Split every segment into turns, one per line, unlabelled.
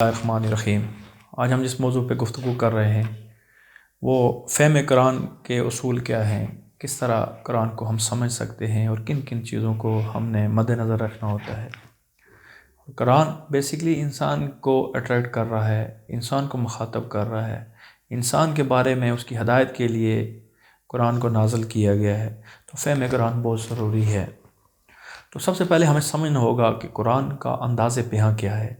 الرحمن الرحیم۔ آج ہم جس موضوع پہ گفتگو کر رہے ہیں وہ فہم قرآن کے اصول کیا ہیں، کس طرح قرآن کو ہم سمجھ سکتے ہیں اور کن کن چیزوں کو ہم نے مد نظر رکھنا ہوتا ہے۔ قرآن بیسیکلی انسان کو اٹریکٹ کر رہا ہے، انسان کو مخاطب کر رہا ہے، انسان کے بارے میں اس کی ہدایت کے لیے قرآن کو نازل کیا گیا ہے، تو فہم قرآن بہت ضروری ہے۔ تو سب سے پہلے ہمیں سمجھنا ہوگا کہ قرآن کا انداز بیاں کیا ہے۔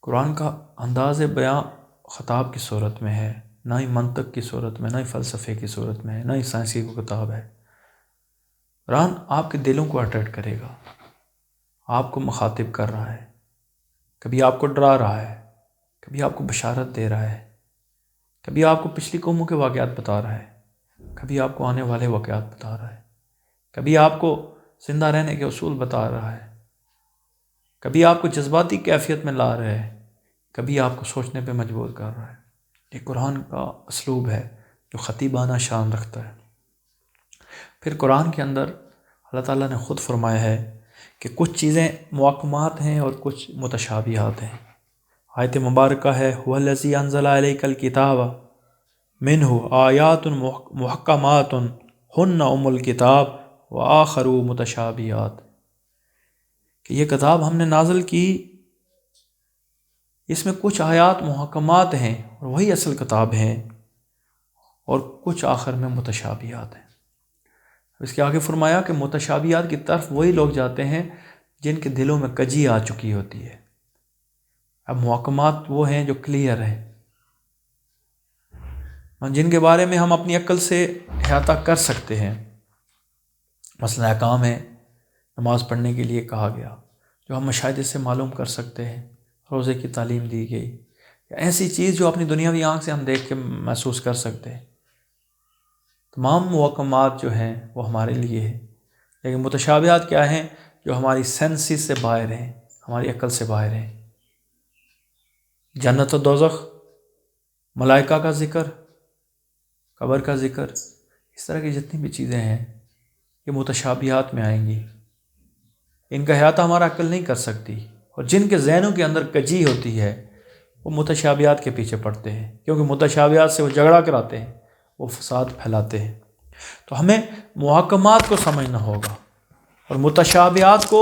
قرآن کا انداز بیاں خطاب کی صورت میں ہے، نہ ہی منطق کی صورت میں، نہ ہی فلسفے کی صورت میں ہے، نہ ہی سائنس کی کوئی کتاب ہے۔ قرآن آپ کے دلوں کو اٹریکٹ کرے گا، آپ کو مخاطب کر رہا ہے، کبھی آپ کو ڈرا رہا ہے، کبھی آپ کو بشارت دے رہا ہے، کبھی آپ کو پچھلی قوموں کے واقعات بتا رہا ہے، کبھی آپ کو آنے والے واقعات بتا رہا ہے، کبھی آپ کو زندہ رہنے کے اصول بتا رہا ہے، کبھی آپ کو جذباتی کیفیت میں لا رہا ہے، کبھی آپ کو سوچنے پہ مجبور کر رہا ہے۔ یہ قرآن کا اسلوب ہے جو خطیبانہ شان رکھتا ہے۔ پھر قرآن کے اندر اللہ تعالیٰ نے خود فرمایا ہے کہ کچھ چیزیں محکمات ہیں اور کچھ متشابہات ہیں۔ آیت مبارکہ ہے هو الذی انزل الیک الکتاب منہ آیات محکمات ہن ام الکتاب وآخر متشابہات، کہ یہ کتاب ہم نے نازل کی، اس میں کچھ آیات محکمات ہیں اور وہی اصل کتاب ہیں، اور کچھ آخر میں متشابہات ہیں۔ اس کے آگے فرمایا کہ متشابہات کی طرف وہی لوگ جاتے ہیں جن کے دلوں میں کجی آ چکی ہوتی ہے۔ اب محکمات وہ ہیں جو کلیئر ہیں، جن کے بارے میں ہم اپنی عقل سے احاطہ کر سکتے ہیں۔ مثلا احکام ہے، نماز پڑھنے کے لیے کہا گیا، جو ہم مشاہدے سے معلوم کر سکتے ہیں، روزے کی تعلیم دی گئی، یا ایسی چیز جو اپنی دنیاوی آنکھ سے ہم دیکھ کے محسوس کر سکتے ہیں۔ تمام محکمات جو ہیں وہ ہمارے لیے ہیں، لیکن متشابہات کیا ہیں؟ جو ہماری سینسز سے باہر ہیں، ہماری عقل سے باہر ہیں۔ جنت و دوزخ، ملائکہ کا ذکر، قبر کا ذکر، اس طرح کی جتنی بھی چیزیں ہیں یہ متشابہات میں آئیں گی۔ ان کا احاطہ ہمارا عقل نہیں کر سکتی، اور جن کے ذہنوں کے اندر کجی ہوتی ہے وہ متشابہات کے پیچھے پڑتے ہیں، کیونکہ متشابہات سے وہ جھگڑا کراتے ہیں، وہ فساد پھیلاتے ہیں۔ تو ہمیں محکمات کو سمجھنا ہوگا اور متشابہات کو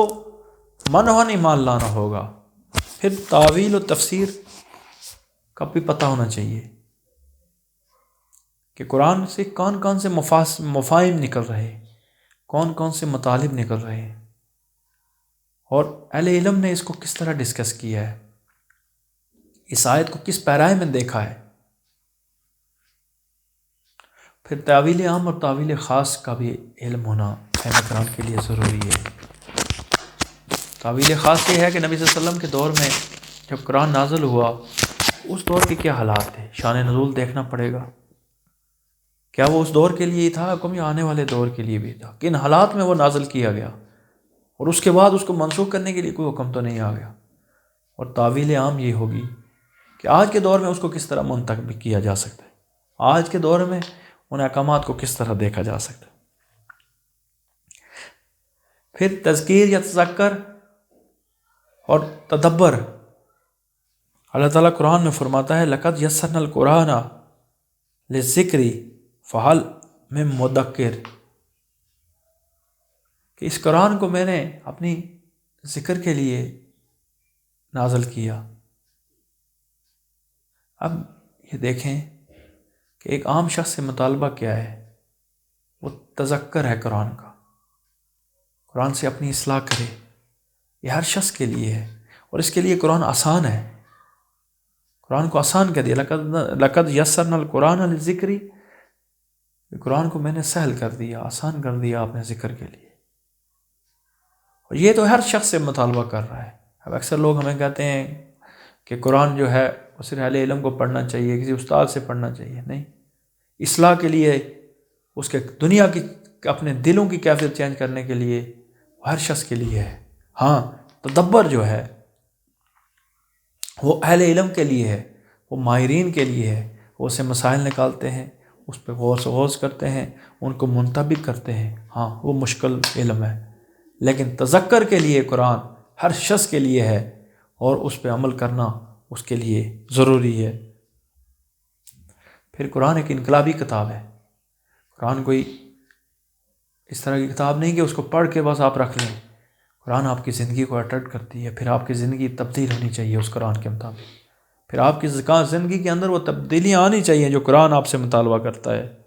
منہن ایمان لانا ہوگا۔ پھر تاویل و تفسیر کا بھی پتہ ہونا چاہیے کہ قرآن سے کون کون سے مفاہیم نکل رہے ہیں، کون کون سے مطالب نکل رہے ہیں، اور اہل علم نے اس کو کس طرح ڈسکس کیا ہے، اس آیت کو کس پیرائے میں دیکھا ہے۔ پھر تاویل عام اور تاویل خاص کا بھی علم ہونا فہم قرآن کے لیے ضروری ہے۔ تاویل خاص یہ ہے کہ نبی صلی اللہ علیہ وسلم کے دور میں جب قرآن نازل ہوا اس دور کے کیا حالات تھے، شان نزول دیکھنا پڑے گا۔ کیا وہ اس دور کے لیے ہی تھا حکم، یا آنے والے دور کے لیے بھی تھا؟ کن حالات میں وہ نازل کیا گیا، اور اس کے بعد اس کو منسوخ کرنے کے لیے کوئی حکم تو نہیں آ گیا۔ اور تاویل عام یہ ہوگی کہ آج کے دور میں اس کو کس طرح منتقل کیا جا سکتا ہے، آج کے دور میں ان احکامات کو کس طرح دیکھا جا سکتا ہے۔ پھر تذکیر یا تذکر اور تدبر، اللہ تعالیٰ قرآن میں فرماتا ہے لقد یسرنا القرآن للذکر فہل من مدکر، کہ اس قرآن کو میں نے اپنی ذکر کے لیے نازل کیا۔ اب یہ دیکھیں کہ ایک عام شخص سے مطالبہ کیا ہے، وہ تذکر ہے قرآن کا، قرآن سے اپنی اصلاح کرے، یہ ہر شخص کے لیے ہے، اور اس کے لیے قرآن آسان ہے۔ قرآن کو آسان کر دیا، لقد یسرنا القرآن للذکر، قرآن کو میں نے سہل کر دیا، آسان کر دیا اپنے ذکر کے لیے، اور یہ تو ہر شخص سے مطالبہ کر رہا ہے۔ اب اکثر لوگ ہمیں کہتے ہیں کہ قرآن جو ہے وہ صرف اہل علم کو پڑھنا چاہیے، کسی استاد سے پڑھنا چاہیے، نہیں، اصلاح کے لیے، اس کے دنیا کی اپنے دلوں کی کیفیت چینج کرنے کے لیے ہر شخص کے لیے ہے۔ ہاں، تدبر جو ہے وہ اہل علم کے لیے ہے، وہ ماہرین کے لیے ہے، وہ اسے مسائل نکالتے ہیں، اس پہ غور و خوض کرتے ہیں، ان کو منطبق کرتے ہیں۔ ہاں، وہ مشکل علم ہے، لیکن تذکر کے لیے قرآن ہر شخص کے لیے ہے، اور اس پہ عمل کرنا اس کے لیے ضروری ہے۔ پھر قرآن ایک انقلابی کتاب ہے۔ قرآن کوئی اس طرح کی کتاب نہیں کہ اس کو پڑھ کے بس آپ رکھ لیں۔ قرآن آپ کی زندگی کو اٹیچ کرتی ہے، پھر آپ کی زندگی تبدیل ہونی چاہیے اس قرآن کے مطابق، پھر آپ کی زندگی کے اندر وہ تبدیلیاں آنی چاہیے جو قرآن آپ سے مطالبہ کرتا ہے۔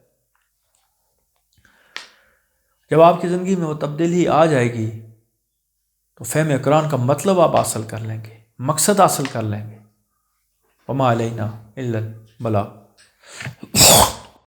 جب آپ کی زندگی میں وہ تبدیلی آ جائے گی تو فہم قرآن کا مطلب آپ حاصل کر لیں گے، مقصد حاصل کر لیں گے۔ وما علینا الا البلاغ۔